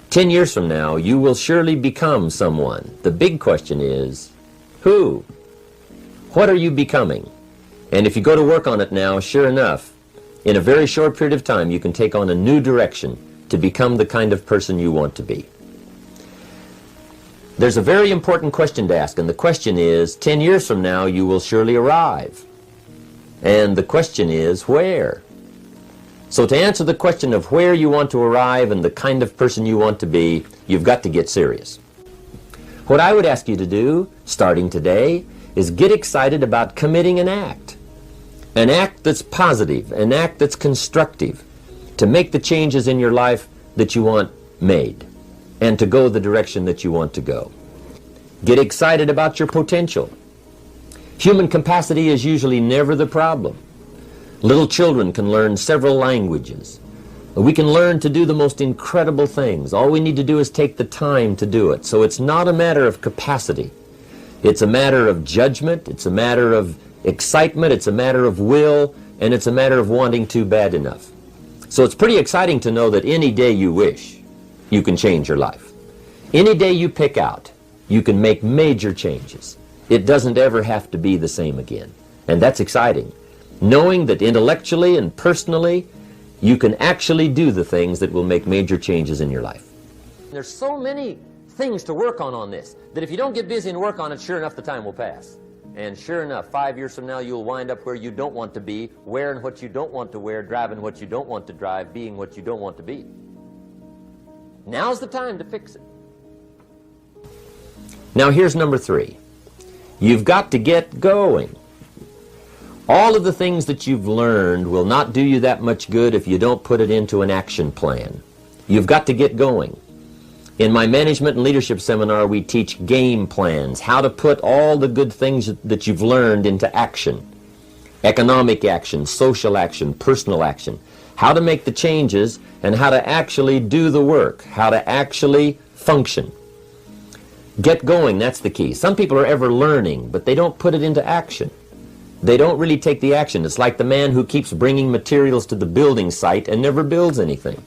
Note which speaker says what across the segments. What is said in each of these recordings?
Speaker 1: 10 years from now, you will surely become someone. The big question is, who? What are you becoming? And if you go to work on it now, sure enough, in a very short period of time, you can take on a new direction to become the kind of person you want to be. There's a very important question to ask, and the question is, 10 years from now, you will surely arrive. And the question is, where? So to answer the question of where you want to arrive and the kind of person you want to be, you've got to get serious. What I would ask you to do, starting today, is get excited about committing an act that's positive, an act that's constructive, to make the changes in your life that you want made, and to go the direction that you want to go. Get excited about your potential. Human capacity is usually never the problem. Little children can learn several languages. We can learn to do the most incredible things. All we need to do is take the time to do it. So it's not a matter of capacity. It's a matter of judgment. It's a matter of excitement. It's a matter of will. And it's a matter of wanting to bad enough. So it's pretty exciting to know that any day you wish, you can change your life. Any day you pick out, you can make major changes. It doesn't ever have to be the same again. And that's exciting. Knowing that intellectually and personally, you can actually do the things that will make major changes in your life. There's so many things to work on this, that if you don't get busy and work on it, sure enough, the time will pass. And sure enough, 5 years from now, you'll wind up where you don't want to be, wearing what you don't want to wear, driving what you don't want to drive, being what you don't want to be. Now's the time to fix it. Now here's number 3. You've got to get going. All of the things that you've learned will not do you that much good if you don't put it into an action plan. You've got to get going. In my management and leadership seminar, we teach game plans, how to put all the good things that you've learned into action. Economic action, social action, personal action. How to make the changes and how to actually do the work, how to actually function. Get going, that's the key. Some people are ever learning, but they don't put it into action. They don't really take the action. It's like the man who keeps bringing materials to the building site and never builds anything.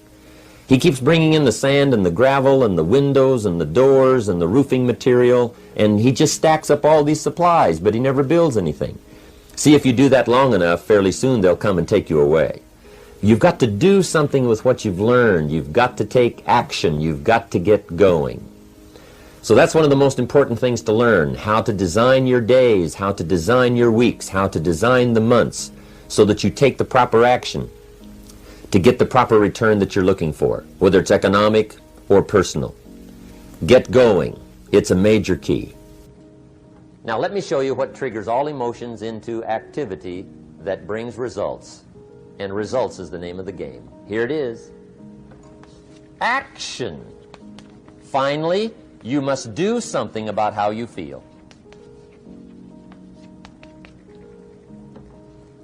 Speaker 1: He keeps bringing in the sand and the gravel and the windows and the doors and the roofing material, and he just stacks up all these supplies, but he never builds anything. See, if you do that long enough, fairly soon they'll come and take you away. You've got to do something with what you've learned. You've got to take action. You've got to get going. So that's one of the most important things to learn, how to design your days, how to design your weeks, how to design the months, so that you take the proper action to get the proper return that you're looking for, whether it's economic or personal. Get going. It's a major key. Now let me show you what triggers all emotions into activity that brings results. And results is the name of the game. Here it is. Action. Finally, you must do something about how you feel.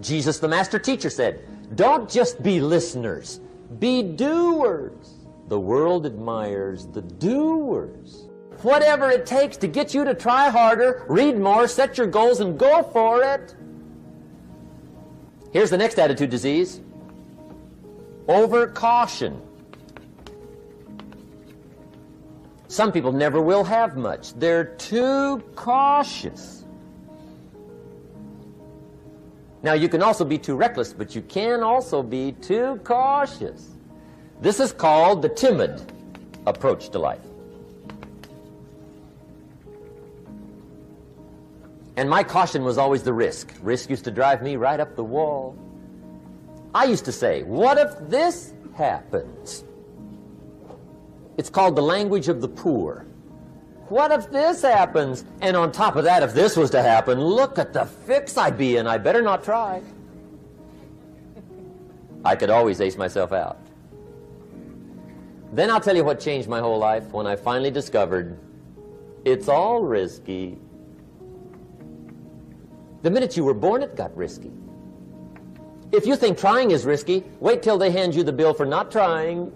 Speaker 1: Jesus, the master teacher, said, don't just be listeners, be doers. The world admires the doers. Whatever it takes to get you to try harder, read more, set your goals, and go for it. Here's the next attitude disease. Over-caution. Some people never will have much. They're too cautious. Now, you can also be too reckless, but you can also be too cautious. This is called the timid approach to life. And my caution was always the risk. Risk used to drive me right up the wall. I used to say, what if this happens? It's called the language of the poor. What if this happens? And on top of that, if this was to happen, look at the fix I'd be in. I better not try. I could always ace myself out. Then I'll tell you what changed my whole life when I finally discovered it's all risky. The minute you were born, it got risky. If you think trying is risky, wait till they hand you the bill for not trying.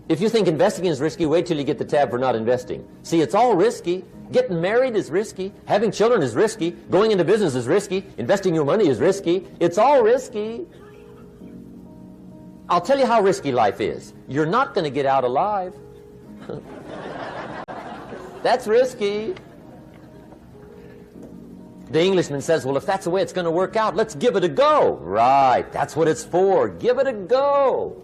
Speaker 1: If you think investing is risky, wait till you get the tab for not investing. See, it's all risky. Getting married is risky. Having children is risky. Going into business is risky. Investing your money is risky. It's all risky. I'll tell you how risky life is. You're not going to get out alive. That's risky. The Englishman says, well, if that's the way it's going to work out, let's give it a go. Right, that's what it's for. Give it a go.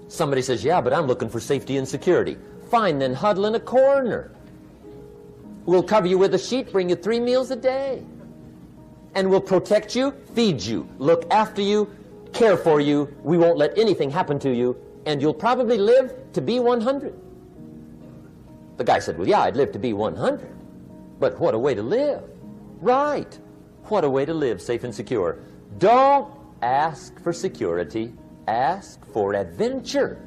Speaker 1: Somebody says, yeah, but I'm looking for safety and security. Fine, then huddle in a corner. We'll cover you with a sheet, bring you 3 meals a day. And we'll protect you, feed you, look after you, care for you. We won't let anything happen to you, and you'll probably live to be 100. The guy said, well, yeah, I'd live to be 100. But what a way to live. Right. What a way to live, safe and secure. Don't ask for security. Ask for adventure.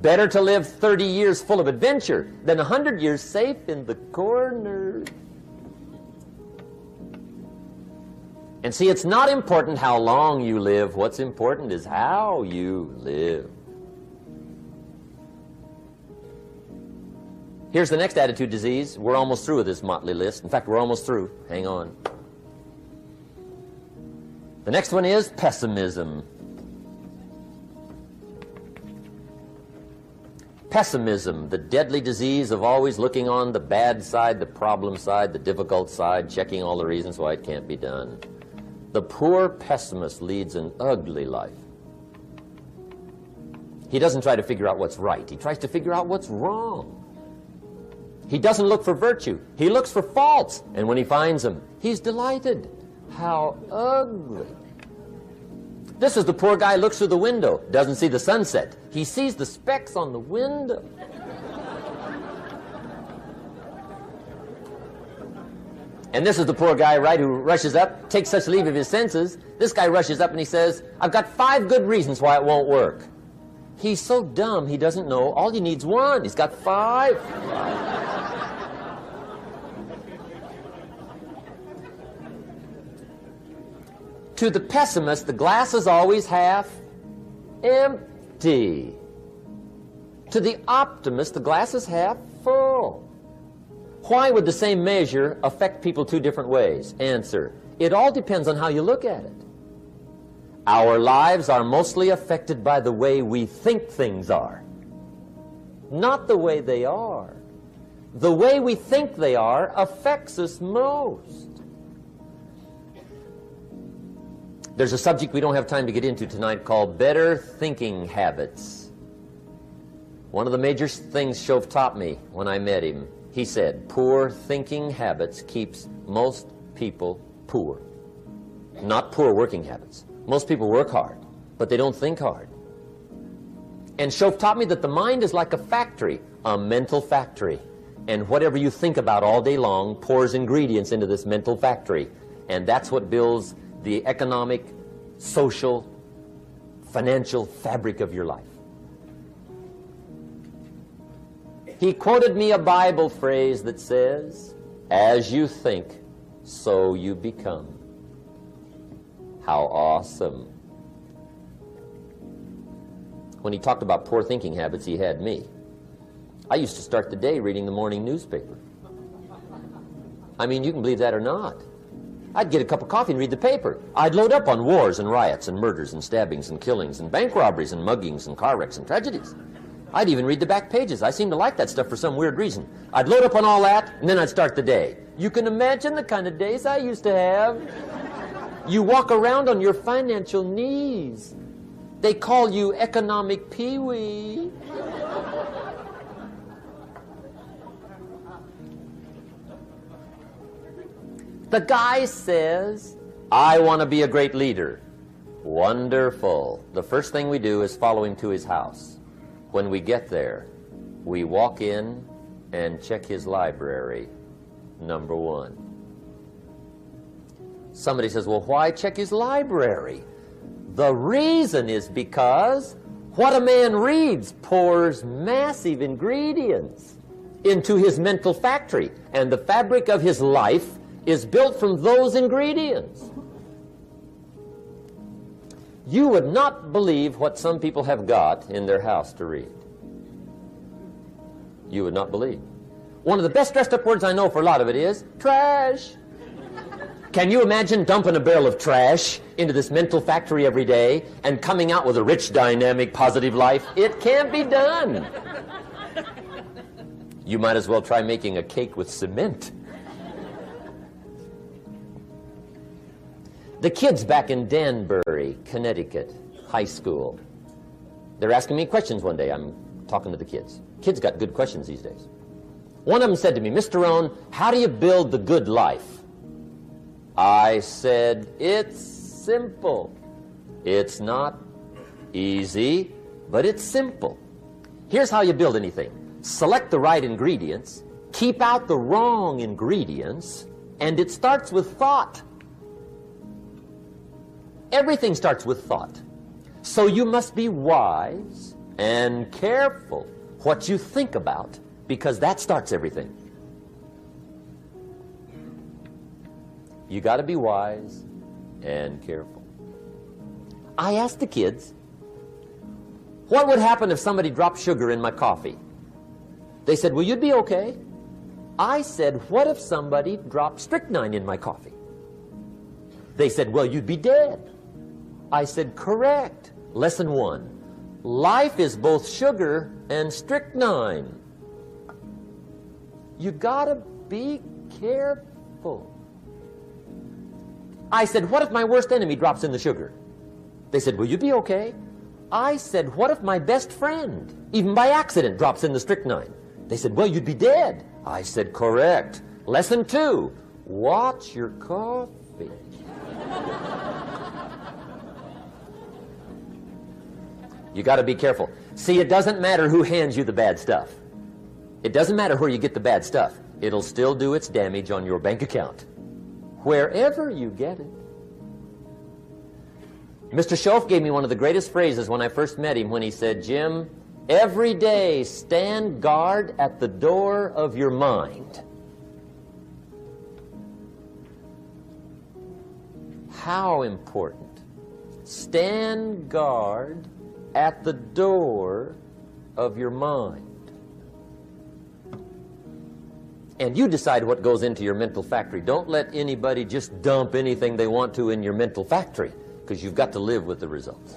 Speaker 1: Better to live 30 years full of adventure than 100 years safe in the corner. And see, it's not important how long you live. What's important is how you live. Here's the next attitude disease. We're almost through with this motley list. In fact, we're almost through. Hang on. The next one is pessimism. Pessimism, the deadly disease of always looking on the bad side, the problem side, the difficult side, checking all the reasons why it can't be done. The poor pessimist leads an ugly life. He doesn't try to figure out what's right. He tries to figure out what's wrong. He doesn't look for virtue. He looks for faults. And when he finds them, he's delighted. How ugly. This is the poor guy who looks through the window, doesn't see the sunset. He sees the specks on the window. And this is the poor guy, right, who rushes up, takes such leave of his senses. This guy rushes up and he says, I've got 5 good reasons why it won't work. He's so dumb he doesn't know all he needs 1. He's got 5. To the pessimist, the glass is always half empty. To the optimist, the glass is half full. Why would the same measure affect people 2 different ways? Answer, it all depends on how you look at it. Our lives are mostly affected by the way we think things are, not the way they are. The way we think they are affects us most. There's a subject we don't have time to get into tonight called better thinking habits. One of the major things Shove taught me when I met him, he said, poor thinking habits keeps most people poor. Not poor working habits. Most people work hard, but they don't think hard. And Shove taught me that the mind is like a factory, a mental factory. And whatever you think about all day long pours ingredients into this mental factory. And that's what builds the economic, social, financial fabric of your life. He quoted me a Bible phrase that says, as you think, so you become. How awesome. When he talked about poor thinking habits, he had me. I used to start the day reading the morning newspaper. I mean, you can believe that or not. I'd get a cup of coffee and read the paper. I'd load up on wars and riots and murders and stabbings and killings and bank robberies and muggings and car wrecks and tragedies. I'd even read the back pages. I seem to like that stuff for some weird reason. I'd load up on all that, and then I'd start the day. You can imagine the kind of days I used to have. You walk around on your financial knees. They call you economic peewee. The guy says, I want to be a great leader. Wonderful. The first thing we do is follow him to his house. When we get there, we walk in and check his library, number 1. Somebody says, well, why check his library? The reason is because what a man reads pours massive ingredients into his mental factory, and the fabric of his life is built from those ingredients. You would not believe what some people have got in their house to read. You would not believe. One of the best dressed up words I know for a lot of it is trash. Can you imagine dumping a barrel of trash into this mental factory every day and coming out with a rich, dynamic, positive life? It can't be done. You might as well try making a cake with cement. The kids back in Danbury, Connecticut, high school, they're asking me questions one day. I'm talking to the kids. Kids got good questions these days. One of them said to me, Mr. Rohn, how do you build the good life? I said, it's simple. It's not easy, but it's simple. Here's how you build anything. Select the right ingredients, keep out the wrong ingredients, and it starts with thought. Everything starts with thought. So you must be wise and careful what you think about, because that starts everything. You got to be wise and careful. I asked the kids, what would happen if somebody dropped sugar in my coffee? They said, well, you'd be okay. I said, what if somebody dropped strychnine in my coffee? They said, well, you'd be dead. I said, correct. Lesson 1. Life is both sugar and strychnine. You gotta be careful. I said, what if my worst enemy drops in the sugar? They said, will you be okay? I said, what if my best friend, even by accident, drops in the strychnine? They said, well, you'd be dead. I said, correct. Lesson 2, watch your coffee. You got to be careful. See, it doesn't matter who hands you the bad stuff. It doesn't matter where you get the bad stuff. It'll still do its damage on your bank account, wherever you get it. Mr. Schoaf gave me one of the greatest phrases when I first met him when he said, Jim, every day stand guard at the door of your mind. How important. Stand guard at the door of your mind. And you decide what goes into your mental factory. Don't let anybody just dump anything they want to in your mental factory, because you've got to live with the results.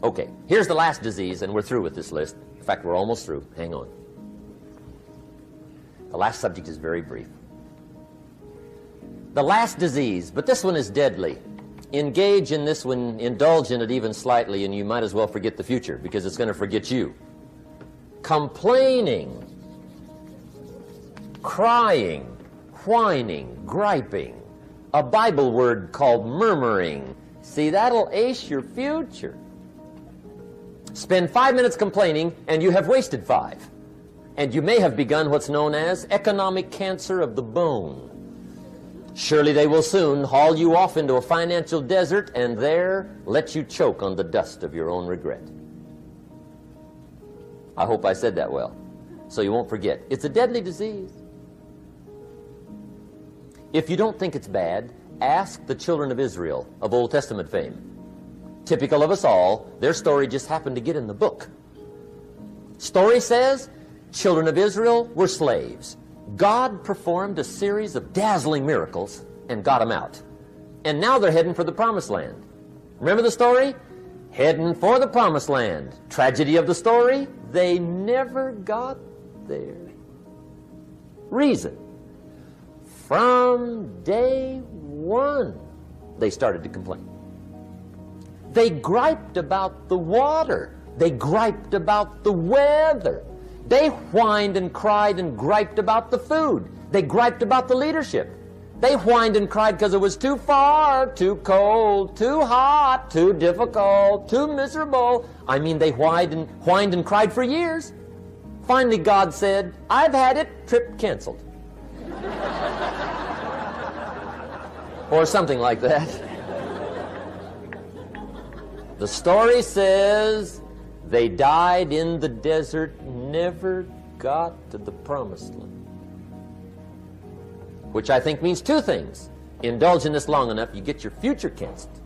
Speaker 1: Okay, here's the last disease, and we're through with this list. In fact, we're almost through. Hang on. The last subject is very brief. The last disease, but this one is deadly. Engage in this one, indulge in it even slightly, and you might as well forget the future, because it's going to forget you. Complaining, crying, whining, griping, a Bible word called murmuring. See, that'll ace your future. Spend 5 minutes complaining, and you have wasted 5. And you may have begun what's known as economic cancer of the bone. Surely they will soon haul you off into a financial desert and there let you choke on the dust of your own regret. I hope I said that well, so you won't forget. It's a deadly disease. If you don't think it's bad, ask the children of Israel of Old Testament fame. Typical of us all, their story just happened to get in the book. Story says, children of Israel were slaves. God performed a series of dazzling miracles and got them out. And now they're heading for the promised land. Remember the story? Heading for the promised land. Tragedy of the story, they never got there. Reason. From day one, they started to complain. They griped about the water. They griped about the weather. They whined and cried and griped about the food. They griped about the leadership. They whined and cried because it was too far, too cold, too hot, too difficult, too miserable. I mean, they whined and cried for years. Finally, God said, I've had it, trip canceled. Or something like that. The story says they died in the desert, never got to the promised land. Which I think means two things. Indulge in this long enough, you get your future canceled.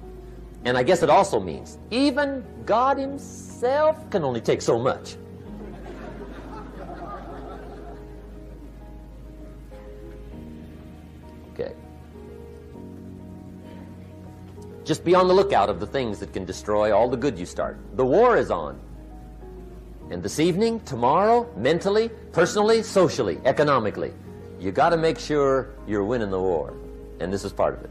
Speaker 1: And I guess it also means even God himself can only take so much. Okay. Just be on the lookout of the things that can destroy all the good you start. The war is on. And this evening, tomorrow, mentally, personally, socially, economically, you got to make sure you're winning the war. And this is part of it.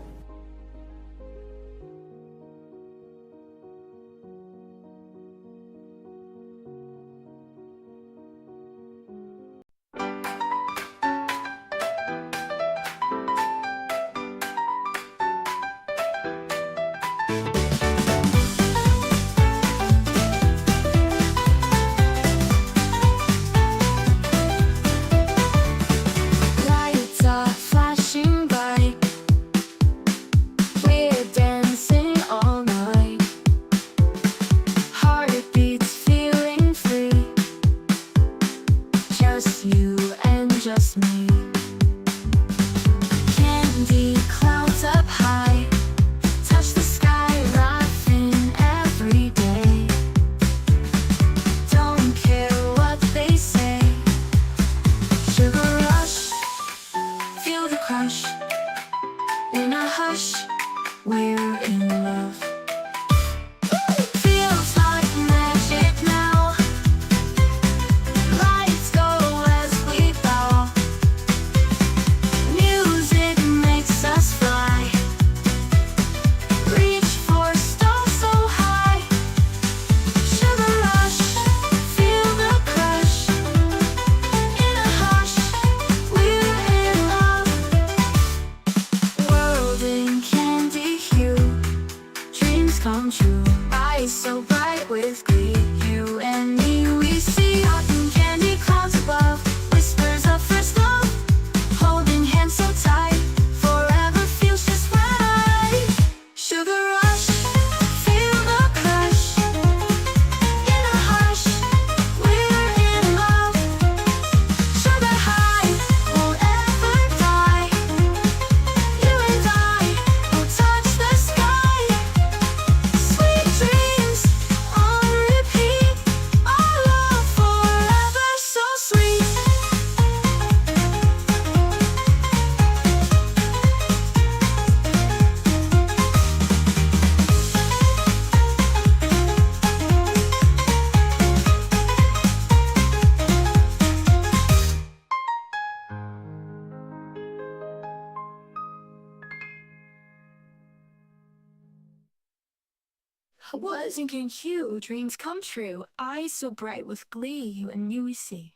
Speaker 2: I was thinking you, dreams come true, eyes so bright with glee, you and me we see.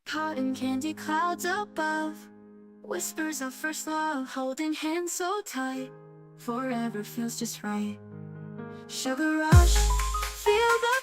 Speaker 2: Cotton candy clouds above, whispers of first love, holding hands so tight, forever feels just right. Sugar rush, feel the